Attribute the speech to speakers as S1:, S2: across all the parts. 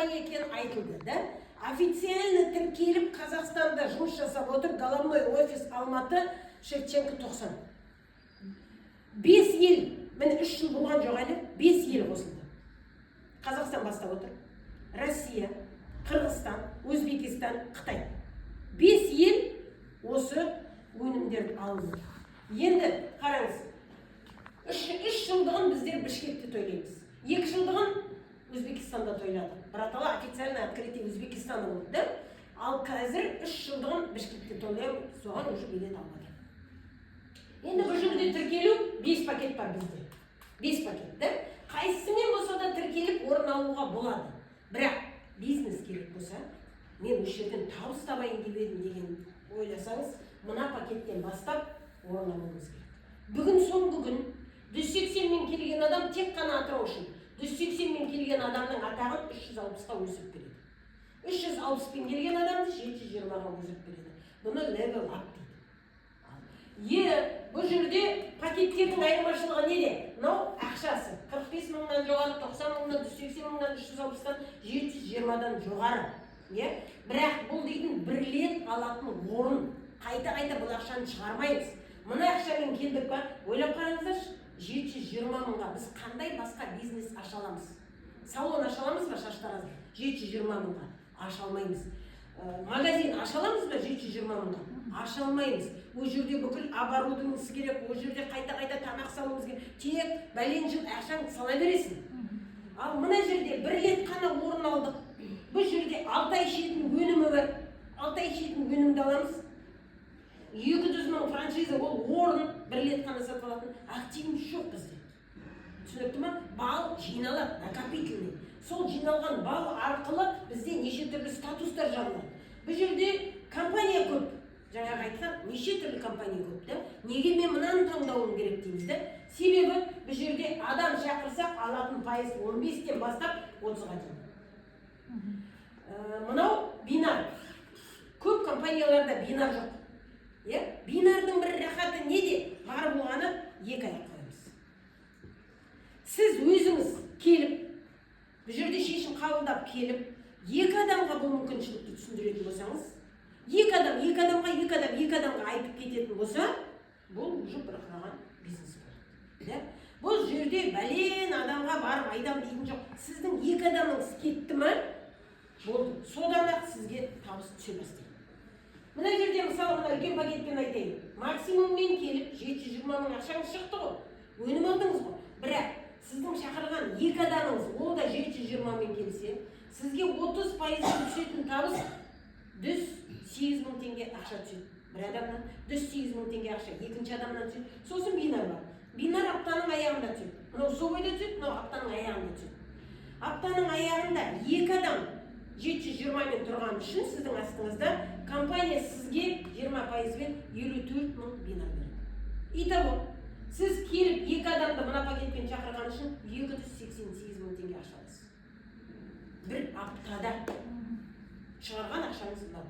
S1: компания екені айтылды, да? Официально тіркеліп Қазақстанда жұмыс жасап отыр головной офис Алматы, Шевченко 90. 5 ел, міне 3 жыл болған жоқ әлі, 5 ел қосылды. Қазақстан бастап отыр. Россия, Қырғызстан, Өзбекистан, Қытай. 5 ел осы өнімдерді алып. Енді қараңыз, 3 жылдығын біздер Бішкекте тойлаймыз. 2 жылдығын Өзбекистанда тойладық. Братала официально открытие Өзбекистанда болды, да? Ал қазір 3 жылдығын Бішкекте тойлаймыз, соған уже билет алмады. Енді бұл жерде тіркелу 5 пакет бар бізде. 5 пакет, да? Қайсымен болса да тіркеліп орын алуға болады. Бірақ бизнес керек болса, мен осы жерден табыс табайын деп едім деген ойласаңыз, мына пакеттен бастап орын алуыңыз керек. Бүгін соңғы күн 180 мен келген адам тек қана Атырау үшін 180 мен келген адамның атағын 360-ға өсіп береді. 360 пен келген адамды 720-ға өсіп береді. Бұны level up дейді. Бұл жерде пакеттердің айырмашылығы неде? Мынау ақшасы 45 мыңнан жоғары, 90 мыңнан, 180 мыңнан, 360-тан, 720-дан жоғары. Бірақ бұл дейтін бірлет алатын орын. Қайта-қайта бұл ақшаны шығармаймыз. Мына ақшамен келдік па? Ойлап қараңыздаршы, 720 мыңға біз қандай басқа бизнес аша аламыз? Салон аша аламыз ба шаштаразды? 720 мыңға аша алмаймыз. Магазин аша аламыз ба 720 мыңға? Аша алмаймыз. О жерде бүкіл оборудованиесі керек, о жерде қайта-қайта тамақ салуымыз керек. Тек бәлен жыл ақшаң сала бересің. Ал мына жерде бір рет қана орын алдық. Бұл жерде 6 ай ішетін өнімі бар. 6 ай ішетін өнімді аламыз. 200 мың франшиза ол орын бір рет қана сатып алатын. Активіміз жоқ бізде. Түсінікті ма? Бал жиналады, накопительный. Сол жиналған бал арқылы бізде неше түрлі статустар жағылады. Бұл жерде компания көп. Жаңағы айтқан, неше түрлі компания көп, да? Неге мен мынаны таңдауым керек дейміз, да? Себебі бұл жерде адам шақырсақ, алатын пайыз 15-тен бастап 30-ға дейін. Мынау бинар. Көп компанияларда бинар жоқ. Бинардың бір рахаты неде? Бар болғаны 2 аяқ қоямыз. Сіз өзіңіз келіп, бұл жерде шешім қабылдап келіп, 2 адамға бұл мүмкіншілікті түсіндіретін болсаңыз, 2 адамға айтып кететін болса, бұл уже бір қыраған бизнес болады. Бұл жерде бәлен адамға барып айдам дейтін жоқ. Сіздің 2 адамыңыз кетті ме, болды. Содан ақ сізге табыс түсе бастайды. Мына жерде мысалы мына үлкен пакетпен айтайын. Максимуммен келіп 720 мың ақшаңыз шықты ғой. Өнім алдыңыз ғой. Бірақ сіздің шақырған 2 адамыңыз ол да 720 мен келсе, сізге 30% түсетін табыс 108 мың теңге ақша түседі. Бір адамнан 108 мың теңге ақша, екінші адамнан түседі. Сосын бинар бар. Бинар аптаның аяғында түседі. Мынау собойда түседі, мынау аптаның аяғында түседі. Аптаның аяғында 2 адам 720 мен тұрған үшін сіздің астыңызда компания сізге 20% бен 54 мың бинар береді. Итого, сіз келіп 2 адамды мына пакетпен шақырған үшін 288 мың теңге ақша аласыз. Бір аптада шығарған ақшаңыз бар.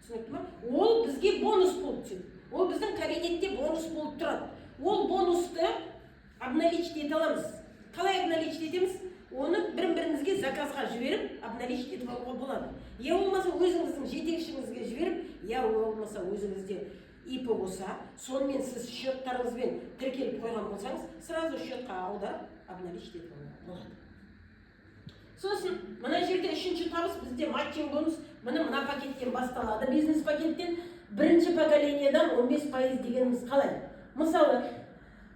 S1: Түсінікті ма? Ол бізге бонус болып түседі. Ол біздің кабинетте бонус болып тұрады. Ол бонусты обналичить ете аламыз. Қалай обналичить етеміз? Оны бір-біріңізге заказға жіберіп, обналичить етіп алуға болады. Я болмаса өзіңіздің жетекшіңізге жіберіп, я болмаса өзіңізде ИП болса, сонымен сіз счеттарыңызбен тіркеліп қойған болсаңыз, сразу счетқа аударып, обналичить етіп алуға болады. Сосын, мына жерде 3-ші табыс бізде матчинг бонус, мына пакеттен басталады, бизнес пакеттен, бірінші поколениядан 15% дегеніміз қалай? Мысалы,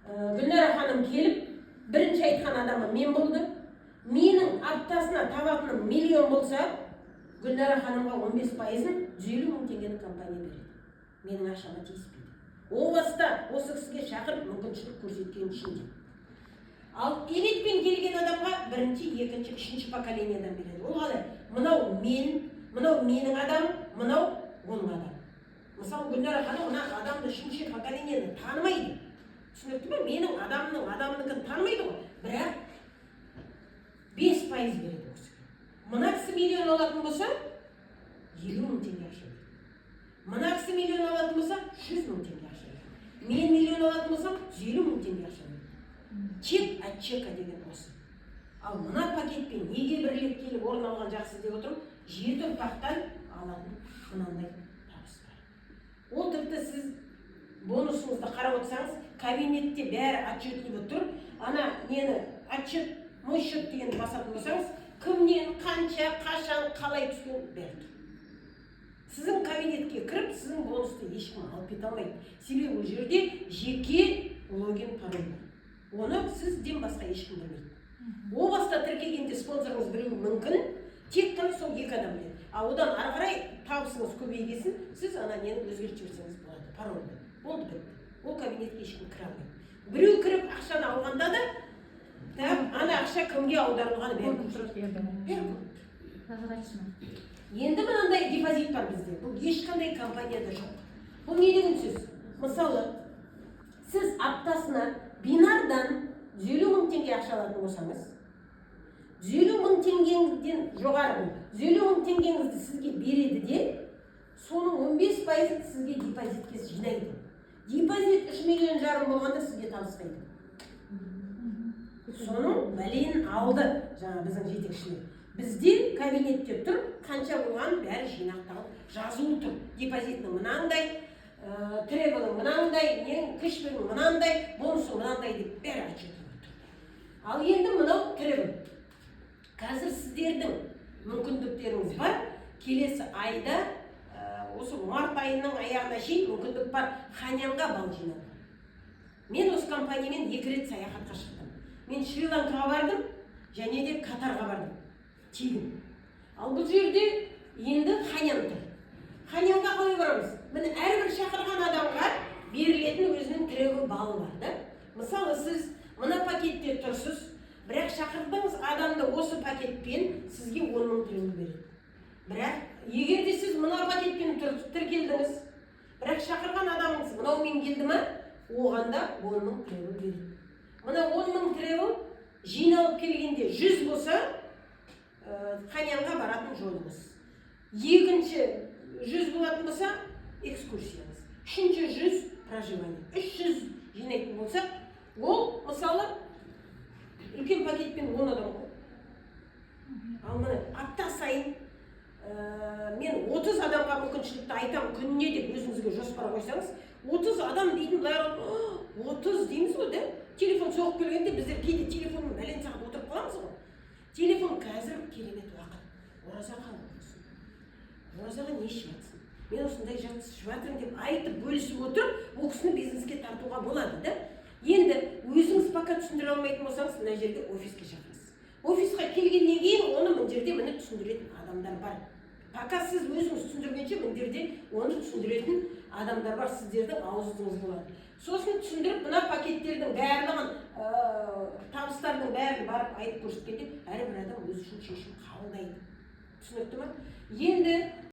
S1: Гүлнара ханым келіп, бірінші айтқан адамы мен болды. Менің аптасына табатыным миллион болса, Гүлнара ханымға 15%-ын 150 мың теңгені компания береді. Менің ақшама тиіспейді. О баста осы кісіге шақырып мүмкіншілік көрсеткен үшін де. Ал элитпен келген адамға бірінші, екінші, үшінші поколениядан береді. Ол қалай? Мынау менің адам, мынау оның адам. Мысалы, Гүлнара ханым мына адамды үшінші поколенияны танымайды. Түсінікті ме? Менің адамныкін танымайды ғой. Бірақ 5% береді осы. Мына кісі миллион алатын болса, 50 мың теңге ақша береді. Мына кісі миллион алатын болса, 100 мың теңге ақша береді. Мен миллион алатын болсам, 150 мың теңге ақша береді. Чек от чека деген осы. Ал мына пакетпен неге бір рет келіп орын алған жақсы деп отырмын, жеті ұрпақтан алатын мынандай табыс бар. Ол тіпті сіз бонусыңызды қарап отырсаңыз, кабинетте бәрі отчетливі тұр. Ана нені отчет, мой счет дегенді басатын болсаңыз, кімнен, қанша, қашан, қалай түскен бәрі тұр. Сіздің кабинетке кіріп, сіздің бонусты ешкім алып кете алмайды. Себебі ол жерде жеке логин пароль бар. Оны сізден басқа ешкім білмейді. О баста тіркегенде спонсорыңыз біреуі мүмкін, тек қана сол екі адам біледі. А одан ары қарай табысыңыз көбейгесін, сіз ана нені өзгертіп жіберсеңіз болады, парольді. Болды бітті. Ол кабинетке ешкім кіре алмайды. Біреу кіріп ақшаны алғанда да, ана ақша кімге аударылғаны бәрі көрінеді. Енді мынандай депозит бар бізде. Бұл ешқандай компанияда жоқ. Бұл не деген сөз? Мысалы, сіз аптасына бинардан 150 мың теңге ақша алатын болсаңыз, 150 мың теңгеден жоғары, 150 мың теңгеңізді сізге береді де, соның 15% сізге депозитке жинайды. Депозит 3,5 миллион болғанда сізге табыстайды. Соның бәлейін алды жаңа біздің жетекшілер. Бізде кабинетте тұр, қанша болған бәрі жинақталып жазылып тұр. Депозитінің мынандай, требінің мынандай, кішпінің мынандай, бонусы мынандай деп бәрі отчетливі тұр. Ал енді мынау требін. Қазір сіздердің мүмкіндіктеріңіз бар. Келесі айда, осы март айының аяғына шейін мүмкіндік бар Ханянға бал жинауға. Мен осы компаниямен 2 рет саяхатқа шықтым. Мен Шри-Ланкаға бардым, және де Катарға бардым. Тегін. Ал бұл жерде енді Ханян тұр. Ханянға қалай барамыз? Міне әрбір шақырған адамға берілетін өзінің требі балы бар да. Мысалы сіз мына пакетте тұрсыз, бірақ шақырдыңыз адамды осы пакетпен сізге 10 мың требі береді. Бірақ егер де сіз мына пакетпен тіркелдіңіз, бірақ шақырған адамыңыз мынаумен келді ма, оғанда 10 мың требі береді. Мына 10 мың требі жиналып келгенде 100 болса, Ханянға баратын жолыңыз. Екінші 100 болатын болса, экскурсияңыз. Үшінші 100 проживание. 300 жинайтын болса, ол мысалы үлкен пакетпен 10 адам ғой. Ал міне апта сайын мен 30 адамға мүмкіншілікті айтам, күніне деп өзіңізге жоспар қойсаңыз, 30 адам дейтін бұлар 30 дейміз ғой, да? Телефон соғып келгенде біздер кейде телефонның бәлен сағат отырып қаламыз ғой. Телефон қазір керемет уақыт. Оразаға болсын. Оразаға не ішіп жатсың? Мен осындай ішіп жатырмын деп айтып бөлісіп отырып, ол кісіні бизнеске тартуға болады, да? Енді өзіңіз пока түсіндіре алмайтын болсаңыз, мына жерде офиске шақырасыз. Офисқа келгеннен кейін оны мына жерде мені түсіндіретін адамдар бар. Пока сіз өзіңіз түсіндіргенше мына жерде оны түсіндіретін адамдар бар, сіздердің аузыңыз болады. Сосын түсіндіріп, мына пакеттердің барлығын, табыстардың бәрін барып айтып көрсеткенде, әрбір адам өз үшін шешім қабылдайды. Түсінікті ме? Енді